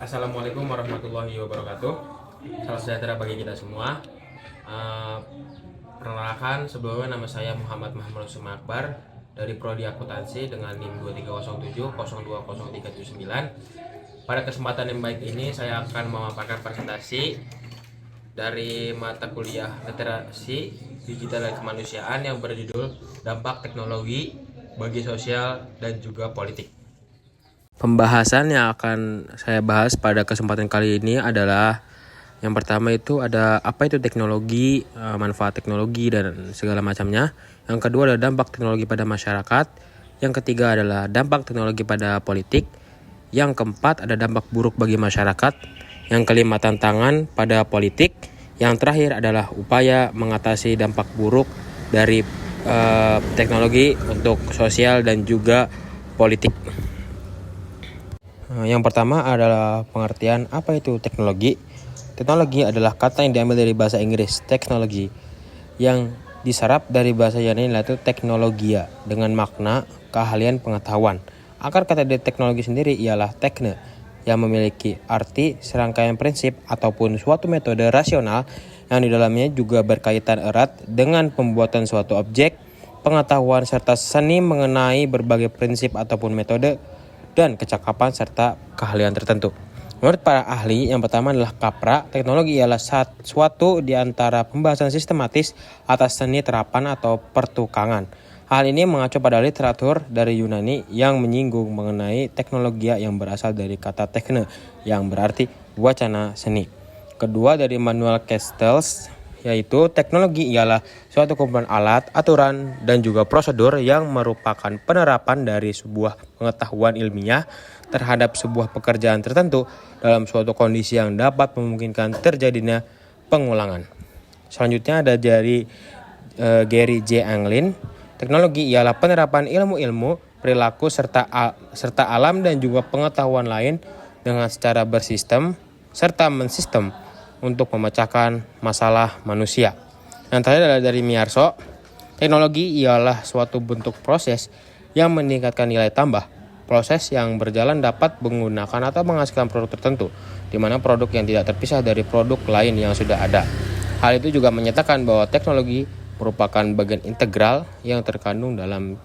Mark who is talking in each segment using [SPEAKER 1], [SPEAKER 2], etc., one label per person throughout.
[SPEAKER 1] Assalamualaikum warahmatullahi wabarakatuh. Salam sejahtera bagi kita semua. Uh, Perkenalkan, sebelumnya nama saya Muhammad Usman Akbar dari Prodi Akuntansi dengan NIM 2307 020379. Pada kesempatan yang baik ini saya akan memaparkan presentasi dari mata kuliah literasi digital dan kemanusiaan yang berjudul Dampak Teknologi bagi Sosial dan juga Politik. Pembahasan yang akan saya bahas pada kesempatan kali ini adalah yang pertama itu ada apa itu teknologi, manfaat teknologi dan segala macamnya. Yang kedua adalah dampak teknologi pada masyarakat. Yang ketiga adalah dampak teknologi pada politik. Yang keempat ada dampak buruk bagi masyarakat. Yang kelima tantangan pada politik. Yang terakhir adalah upaya mengatasi dampak buruk dari teknologi untuk sosial dan juga politik. Yang pertama adalah pengertian apa itu teknologi. Teknologi adalah kata yang diambil dari bahasa Inggris teknologi yang diserap dari bahasa Yunani yaitu teknologia dengan makna keahlian pengetahuan. Akar kata dari teknologi sendiri ialah tekne yang memiliki arti serangkaian prinsip ataupun suatu metode rasional yang di dalamnya juga berkaitan erat dengan pembuatan suatu objek, pengetahuan serta seni mengenai berbagai prinsip ataupun metode dan kecakapan serta keahlian tertentu. Menurut para ahli, yang pertama adalah kapra. Teknologi ialah suatu di antara pembahasan sistematis atas seni terapan atau pertukangan. Hal ini mengacu pada literatur dari Yunani yang menyinggung mengenai teknologi yang berasal dari kata tekne yang berarti wacana seni. Kedua dari Manuel Castells, yaitu teknologi ialah suatu kumpulan alat, aturan, dan juga prosedur yang merupakan penerapan dari sebuah pengetahuan ilmiah terhadap sebuah pekerjaan tertentu dalam suatu kondisi yang dapat memungkinkan terjadinya pengulangan. Selanjutnya ada dari Gary J. Anglin. Teknologi ialah penerapan ilmu-ilmu, perilaku, serta alam dan juga pengetahuan lain dengan secara bersistem serta mensistem untuk memecahkan masalah manusia. Yang terakhir adalah dari Miyarso. Teknologi ialah suatu bentuk proses yang meningkatkan nilai tambah. Proses yang berjalan dapat menggunakan atau menghasilkan produk tertentu, di mana produk yang tidak terpisah dari produk lain yang sudah ada. Hal itu juga menyatakan bahwa teknologi merupakan bagian integral yang terkandung dalam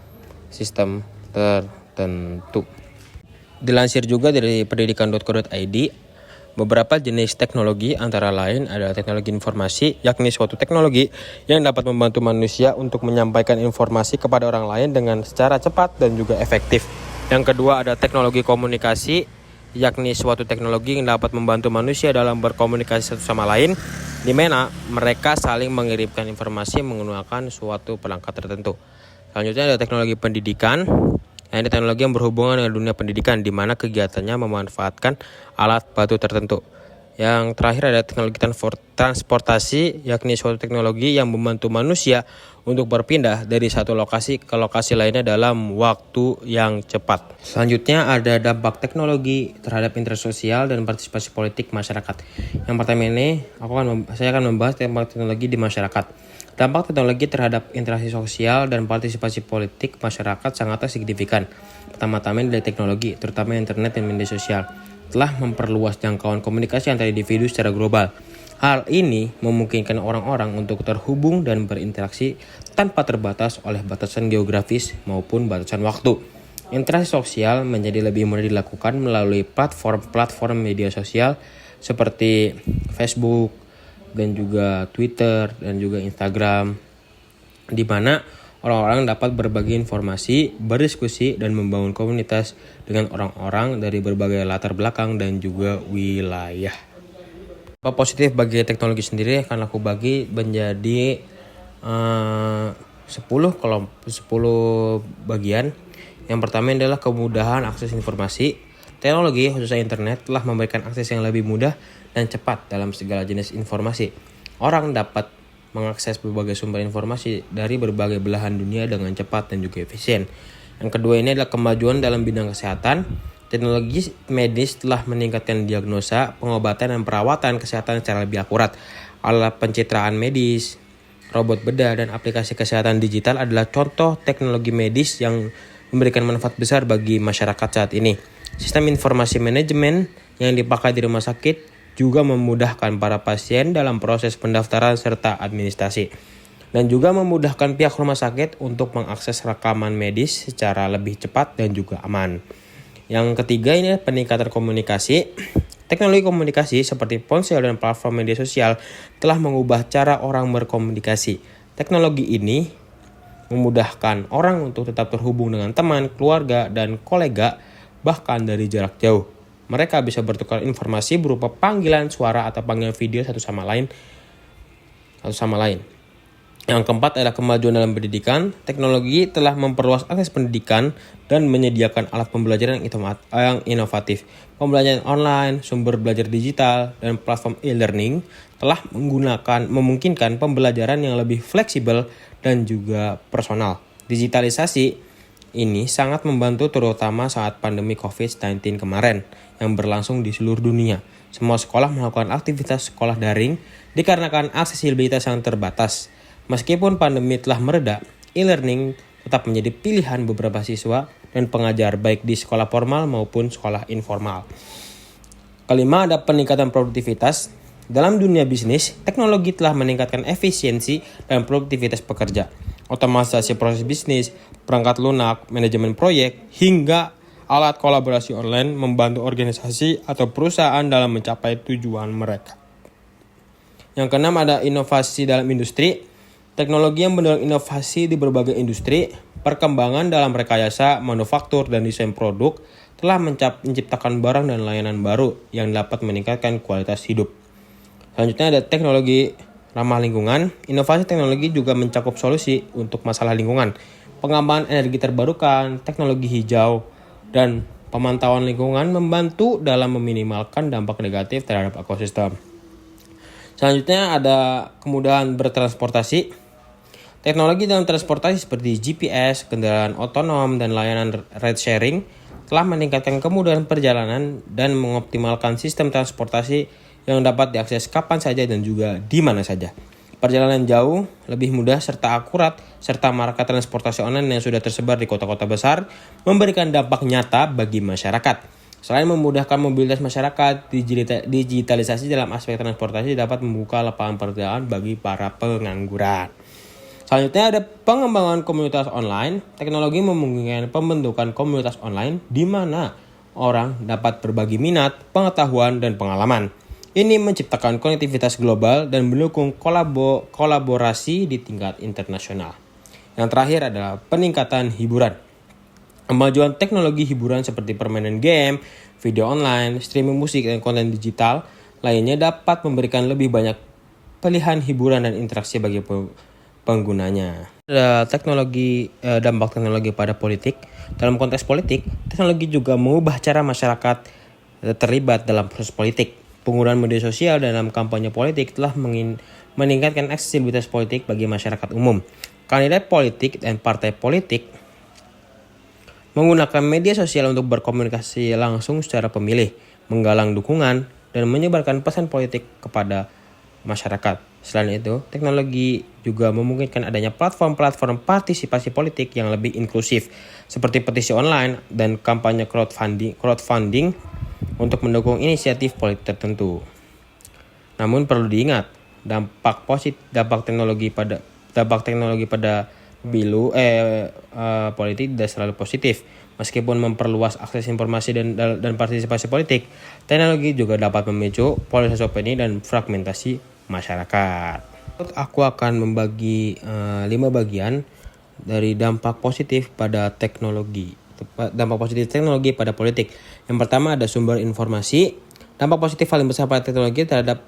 [SPEAKER 1] sistem tertentu. Dilansir juga dari pendidikan.co.id, beberapa jenis teknologi antara lain adalah teknologi informasi, yakni suatu teknologi yang dapat membantu manusia untuk menyampaikan informasi kepada orang lain dengan secara cepat dan juga efektif. Yang kedua ada teknologi komunikasi, yakni suatu teknologi yang dapat membantu manusia dalam berkomunikasi satu sama lain, di mana mereka saling mengirimkan informasi menggunakan suatu perangkat tertentu. Selanjutnya ada teknologi pendidikan. Ini teknologi yang berhubungan dengan dunia pendidikan, di mana kegiatannya memanfaatkan alat batu tertentu. Yang terakhir ada teknologi transportasi, yakni suatu teknologi yang membantu manusia untuk berpindah dari satu lokasi ke lokasi lainnya dalam waktu yang cepat. Selanjutnya ada dampak teknologi terhadap interaksi sosial dan partisipasi politik masyarakat. Yang pertama ini saya akan membahas dampak teknologi di masyarakat. Dampak teknologi terhadap interaksi sosial dan partisipasi politik masyarakat sangatlah signifikan. Pertama-tama dari teknologi, terutama internet dan media sosial, telah memperluas jangkauan komunikasi antar individu secara global. Hal ini memungkinkan orang-orang untuk terhubung dan berinteraksi tanpa terbatas oleh batasan geografis maupun batasan waktu. Interaksi sosial menjadi lebih mudah dilakukan melalui platform media sosial seperti Facebook dan juga Twitter dan juga Instagram, di mana orang-orang dapat berbagi informasi, berdiskusi, dan membangun komunitas dengan orang-orang dari berbagai latar belakang dan juga wilayah. Apa positif bagi teknologi sendiri akan aku bagi menjadi 10 bagian. Yang pertama adalah kemudahan akses informasi. Teknologi, khususnya internet, telah memberikan akses yang lebih mudah dan cepat dalam segala jenis informasi. Orang dapat mengakses berbagai sumber informasi dari berbagai belahan dunia dengan cepat dan juga efisien. Yang kedua ini adalah kemajuan dalam bidang kesehatan. Teknologi medis telah meningkatkan diagnosa, pengobatan, dan perawatan kesehatan secara lebih akurat. Alat pencitraan medis, robot bedah, dan aplikasi kesehatan digital adalah contoh teknologi medis yang memberikan manfaat besar bagi masyarakat saat ini. Sistem informasi manajemen yang dipakai di rumah sakit juga memudahkan para pasien dalam proses pendaftaran serta administrasi, dan juga memudahkan pihak rumah sakit untuk mengakses rekaman medis secara lebih cepat dan juga aman. Yang ketiga ini peningkatan komunikasi. Teknologi komunikasi seperti ponsel dan platform media sosial telah mengubah cara orang berkomunikasi. Teknologi ini memudahkan orang untuk tetap terhubung dengan teman, keluarga, dan kolega bahkan dari jarak jauh. Mereka bisa bertukar informasi berupa panggilan suara atau panggilan video satu sama lain. Yang keempat adalah kemajuan dalam pendidikan. Teknologi telah memperluas akses pendidikan dan menyediakan alat pembelajaran yang inovatif. Pembelajaran online, sumber belajar digital, dan platform e-learning telah memungkinkan pembelajaran yang lebih fleksibel dan juga personal. Digitalisasi ini sangat membantu terutama saat pandemi COVID-19 kemarin yang berlangsung di seluruh dunia. Semua sekolah melakukan aktivitas sekolah daring dikarenakan aksesibilitas yang terbatas. Meskipun pandemi telah mereda, e-learning tetap menjadi pilihan beberapa siswa dan pengajar baik di sekolah formal maupun sekolah informal. Kelima ada peningkatan produktivitas. Dalam dunia bisnis, teknologi telah meningkatkan efisiensi dan produktivitas pekerja. Otomatisasi proses bisnis, perangkat lunak, manajemen proyek, hingga alat kolaborasi online membantu organisasi atau perusahaan dalam mencapai tujuan mereka. Yang keenam ada inovasi dalam industri. Teknologi yang mendorong inovasi di berbagai industri, perkembangan dalam rekayasa, manufaktur, dan desain produk telah menciptakan barang dan layanan baru yang dapat meningkatkan kualitas hidup. Selanjutnya ada teknologi ramah lingkungan. Inovasi teknologi juga mencakup solusi untuk masalah lingkungan, pengembangan energi terbarukan, teknologi hijau, dan pemantauan lingkungan membantu dalam meminimalkan dampak negatif terhadap ekosistem. Selanjutnya ada kemudahan bertransportasi. Teknologi dalam transportasi seperti GPS, kendaraan otonom, dan layanan ride sharing telah meningkatkan kemudahan perjalanan dan mengoptimalkan sistem transportasi yang dapat diakses kapan saja dan juga di mana saja. Perjalanan jauh, lebih mudah serta akurat, serta market transportasi online yang sudah tersebar di kota-kota besar memberikan dampak nyata bagi masyarakat. Selain memudahkan mobilitas masyarakat, digitalisasi dalam aspek transportasi dapat membuka lapangan pekerjaan bagi para pengangguran. Selanjutnya ada pengembangan komunitas online. Teknologi memungkinkan pembentukan komunitas online di mana orang dapat berbagi minat, pengetahuan, dan pengalaman. Ini menciptakan konektivitas global dan mendukung kolaborasi di tingkat internasional. Yang terakhir adalah peningkatan hiburan. Kemajuan teknologi hiburan seperti permainan game, video online, streaming musik, dan konten digital lainnya dapat memberikan lebih banyak pilihan hiburan dan interaksi bagi penggunanya. Ada dampak teknologi pada politik. Dalam konteks politik, teknologi juga mengubah cara masyarakat terlibat dalam proses politik. Penggunaan media sosial dalam kampanye politik telah meningkatkan aksesibilitas politik bagi masyarakat umum. Kandidat politik dan partai politik menggunakan media sosial untuk berkomunikasi langsung secara pemilih, menggalang dukungan, dan menyebarkan pesan politik kepada masyarakat. Selain itu, teknologi juga memungkinkan adanya platform-platform partisipasi politik yang lebih inklusif, seperti petisi online dan kampanye crowdfunding untuk mendukung inisiatif politik tertentu. Namun perlu diingat, dampak teknologi pada politik tidak selalu positif. Meskipun memperluas akses informasi dan partisipasi politik, teknologi juga dapat memicu polarisasi opini dan fragmentasi masyarakat. Aku akan membagi 5 bagian dari dampak positif pada teknologi. Dampak positif teknologi pada politik. Yang pertama ada sumber informasi. Dampak positif paling besar pada teknologi terhadap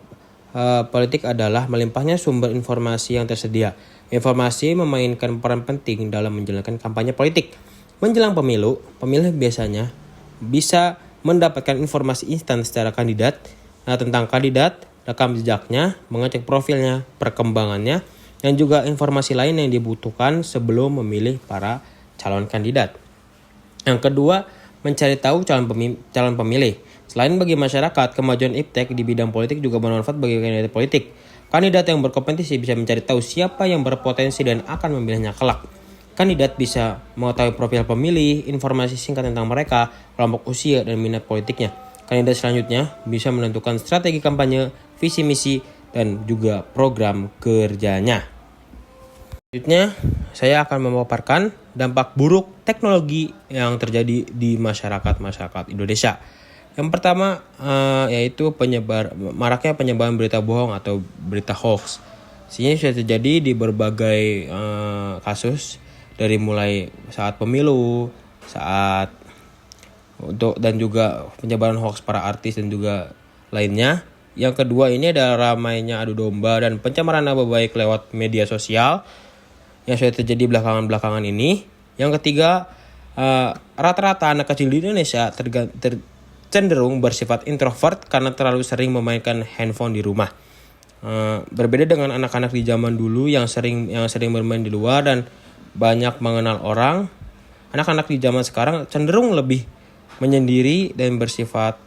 [SPEAKER 1] politik adalah melimpahnya sumber informasi yang tersedia. Informasi memainkan peran penting dalam menjalankan kampanye politik. Menjelang pemilu, pemilih biasanya bisa mendapatkan informasi instan secara tentang kandidat, rekam jejaknya, mengecek profilnya, perkembangannya, dan juga informasi lain yang dibutuhkan sebelum memilih para calon kandidat. Yang kedua, mencari tahu calon pemilih. Selain bagi masyarakat, kemajuan iptek di bidang politik juga bermanfaat bagi kandidat politik. Kandidat yang berkompetisi bisa mencari tahu siapa yang berpotensi dan akan memilihnya kelak. Kandidat bisa mengetahui profil pemilih, informasi singkat tentang mereka, kelompok usia, dan minat politiknya. Kandidat selanjutnya bisa menentukan strategi kampanye, visi misi, dan juga program kerjanya. Selanjutnya, saya akan memaparkan dampak buruk teknologi yang terjadi di masyarakat Indonesia. Yang pertama yaitu maraknya penyebaran berita bohong atau berita hoax. Ini sudah terjadi di berbagai kasus, dari mulai saat pemilu, dan juga penyebaran hoax para artis dan juga lainnya. Yang kedua ini adalah ramainya adu domba dan pencemaran nama baik lewat media sosial yang sudah terjadi belakangan ini. Yang ketiga, rata-rata anak kecil di Indonesia cenderung bersifat introvert karena terlalu sering memainkan handphone di rumah. Berbeda dengan anak-anak di zaman dulu yang sering bermain di luar dan banyak mengenal orang, anak-anak di zaman sekarang cenderung lebih menyendiri dan bersifat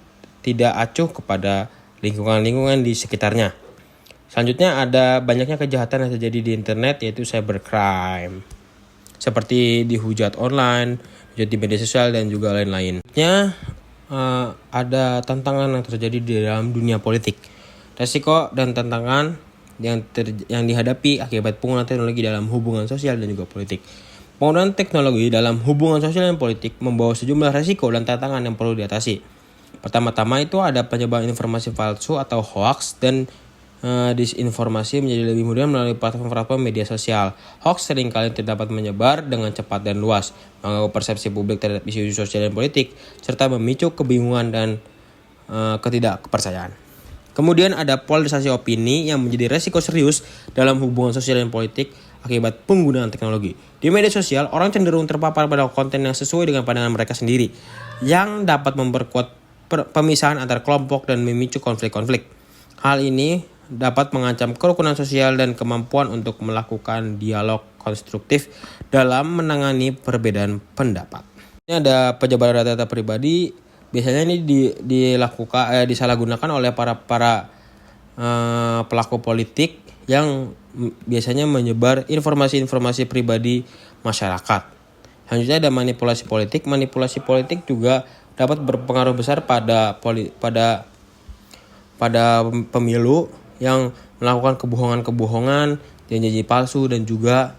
[SPEAKER 1] tidak acuh kepada lingkungan di sekitarnya. Selanjutnya ada banyaknya kejahatan yang terjadi di internet, yaitu cybercrime, seperti dihujat online, hujat di media sosial, dan juga lain-lain. Ada tantangan yang terjadi di dalam dunia politik. Resiko dan tantangan yang dihadapi akibat penggunaan teknologi dalam hubungan sosial dan juga politik. Penggunaan teknologi dalam hubungan sosial dan politik membawa sejumlah resiko dan tantangan yang perlu diatasi. Pertama-tama itu ada penyebaran informasi palsu atau hoax dan disinformasi menjadi lebih mudah melalui platform media sosial. Hoax seringkali dapat menyebar dengan cepat dan luas, mengganggu persepsi publik terhadap isu-isu sosial dan politik, serta memicu kebingungan dan ketidakpercayaan. Kemudian ada polarisasi opini yang menjadi resiko serius dalam hubungan sosial dan politik akibat penggunaan teknologi. Di media sosial, orang cenderung terpapar pada konten yang sesuai dengan pandangan mereka sendiri, yang dapat memperkuat pemisahan antar kelompok dan memicu konflik-konflik. Hal ini dapat mengancam kerukunan sosial dan kemampuan untuk melakukan dialog konstruktif dalam menangani perbedaan pendapat. Ini ada penyebaran data pribadi. Biasanya ini disalahgunakan oleh para pelaku politik yang biasanya menyebar informasi-informasi pribadi masyarakat. Selanjutnya ada manipulasi politik. Manipulasi politik juga dapat berpengaruh besar pada pemilu yang melakukan kebohongan, janji palsu, dan juga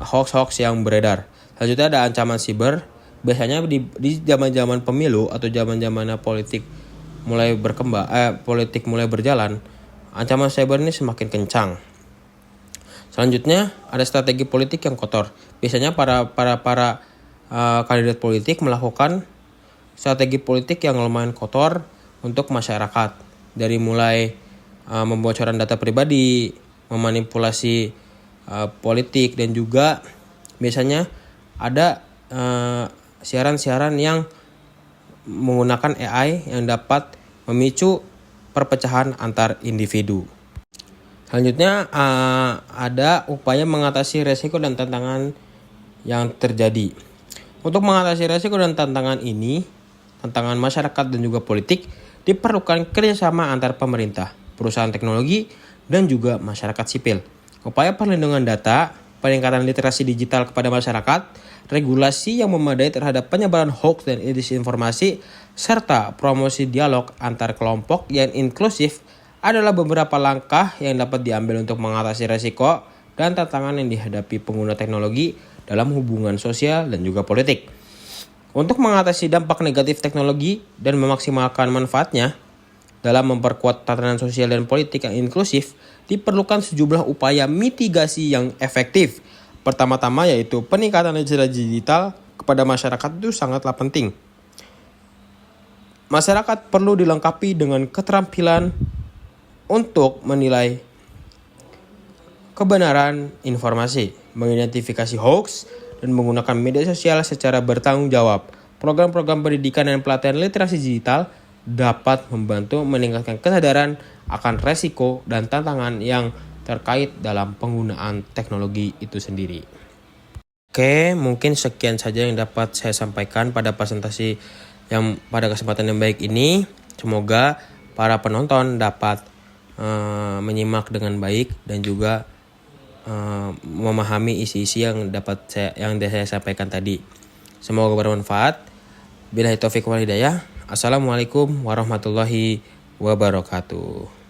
[SPEAKER 1] hoax yang beredar. Selanjutnya ada ancaman siber. Biasanya di zaman-zaman pemilu atau zaman-zaman politik mulai berjalan, ancaman cyber ini semakin kencang. Selanjutnya ada strategi politik yang kotor. Biasanya para kandidat politik melakukan strategi politik yang lumayan kotor untuk masyarakat, dari mulai membocoran data pribadi, memanipulasi politik, dan juga biasanya ada siaran-siaran yang menggunakan AI yang dapat memicu perpecahan antar individu. Selanjutnya ada upaya mengatasi resiko dan tantangan yang terjadi. Untuk mengatasi resiko dan tantangan ini, tantangan masyarakat dan juga politik, diperlukan kerjasama antar pemerintah, perusahaan teknologi, dan juga masyarakat sipil. Upaya perlindungan data, peningkatan literasi digital kepada masyarakat, regulasi yang memadai terhadap penyebaran hoax dan disinformasi, serta promosi dialog antar kelompok yang inklusif adalah beberapa langkah yang dapat diambil untuk mengatasi resiko dan tantangan yang dihadapi pengguna teknologi dalam hubungan sosial dan juga politik. Untuk mengatasi dampak negatif teknologi dan memaksimalkan manfaatnya dalam memperkuat tatanan sosial dan politik yang inklusif, diperlukan sejumlah upaya mitigasi yang efektif. Pertama-tama yaitu peningkatan literasi digital kepada masyarakat itu sangatlah penting. Masyarakat perlu dilengkapi dengan keterampilan untuk menilai kebenaran informasi, mengidentifikasi hoax, dan menggunakan media sosial secara bertanggung jawab. Program-program pendidikan dan pelatihan literasi digital dapat membantu meningkatkan kesadaran akan resiko dan tantangan yang terkait dalam penggunaan teknologi itu sendiri. Oke, mungkin sekian saja yang dapat saya sampaikan pada presentasi yang pada kesempatan yang baik ini. Semoga para penonton dapat menyimak dengan baik dan juga memahami isi-isi yang saya sampaikan tadi. Semoga bermanfaat. Billahi taufiq wal hidayah. Assalamualaikum warahmatullahi wabarakatuh.